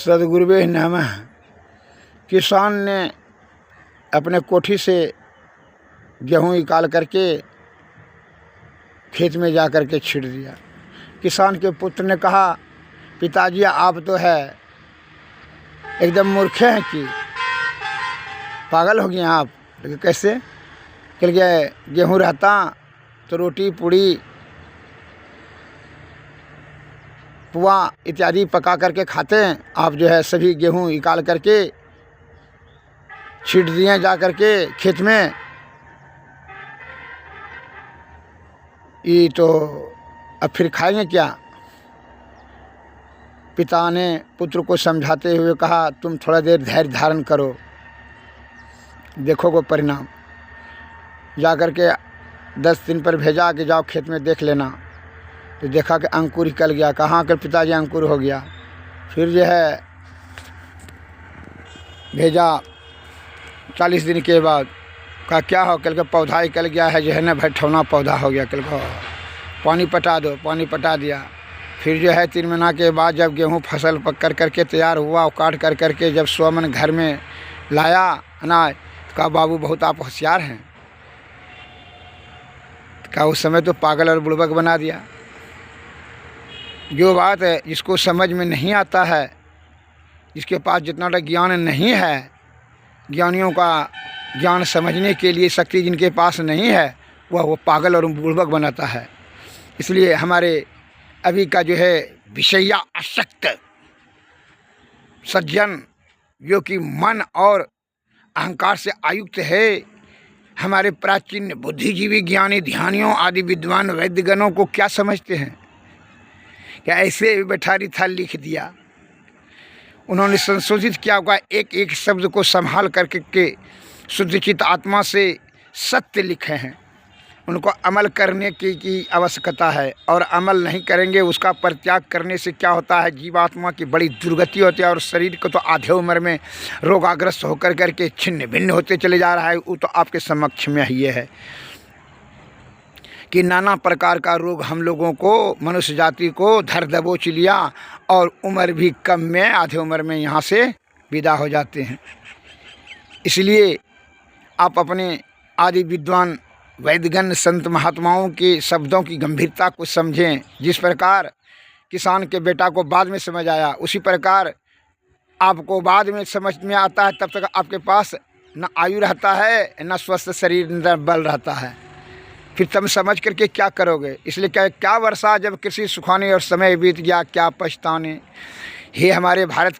सद्गुरुवे नमः। किसान ने अपने कोठी से गेहूँ निकाल करके खेत में जा कर के छिड़ दिया। किसान के पुत्र ने कहा, पिताजी आप तो है एकदम मूर्खे हैं कि पागल हो गए आप। लेकिन कैसे? कल गए गेहूँ रहता तो रोटी पूड़ी पुआ इत्यादि पका करके खाते हैं। आप जो है सभी गेहूँ निकाल करके छींट दिए जा करके खेत में। ये तो अब फिर खाएंगे क्या? पिता ने पुत्र को समझाते हुए कहा, तुम थोड़ा देर धैर्य धारण करो, देखोगे परिणाम। जा कर के 10 दिन पर भेजा कि जाओ खेत में देख लेना। तो देखा कि अंकुर निकल गया। कहाँ कर पिताजी अंकुर हो गया। फिर जो है भेजा 40 दिन के बाद। कहा क्या हो? कल का पौधा निकल गया है, जो है ना भैठौना पौधा हो गया। कल को पानी पटा दो, पानी पटा दिया। फिर जो है 3 महीना के बाद जब गेहूँ फसल पक कर करके तैयार हुआ, काट कर करके जब स्वमन घर में लाया अनाज, तो कहा बाबू बहुत आप होशियार हैं। कहा उस समय तो पागल और बुड़बक बना दिया। जो बात है जिसको समझ में नहीं आता है, जिसके पास जितना ज्ञान नहीं है, ज्ञानियों का ज्ञान समझने के लिए शक्ति जिनके पास नहीं है, वह पागल और बुड़बक बनाता है। इसलिए हमारे अभी का जो है विषया आसक्त सज्जन, जो कि मन और अहंकार से आयुक्त है, हमारे प्राचीन बुद्धिजीवी ज्ञानी ध्यानियों आदि विद्वान वैद्यगणों को क्या समझते हैं? क्या ऐसे बैठारी था लिख दिया? उन्होंने संशोधित किया होगा, एक एक शब्द को संभाल करके के शुद्धचित आत्मा से सत्य लिखे हैं। उनको अमल करने की आवश्यकता है, और अमल नहीं करेंगे उसका परित्याग करने से क्या होता है, जीवात्मा की बड़ी दुर्गति होती है, और शरीर को तो आधे उम्र में रोगाग्रस्त होकर करके छिन्न भिन्न होते चले जा रहा है। वो तो आपके समक्ष में ही है कि नाना प्रकार का रोग हम लोगों को, मनुष्य जाति को धर दबोच लिया, और उम्र भी कम में, आधे उम्र में यहाँ से विदा हो जाते हैं। इसलिए आप अपने आदि विद्वान वैद्यगण संत महात्माओं के शब्दों की गंभीरता को समझें। जिस प्रकार किसान के बेटा को बाद में समझ आया, उसी प्रकार आपको बाद में समझ में आता है। तब तक आपके पास न आयु रहता है, न स्वस्थ शरीर, न बल रहता है। फिर तुम समझ करके क्या करोगे? इसलिए क्या वर्षा जब कृषि सुखाने और समय बीत गया, क्या पछताने। हे हमारे भारत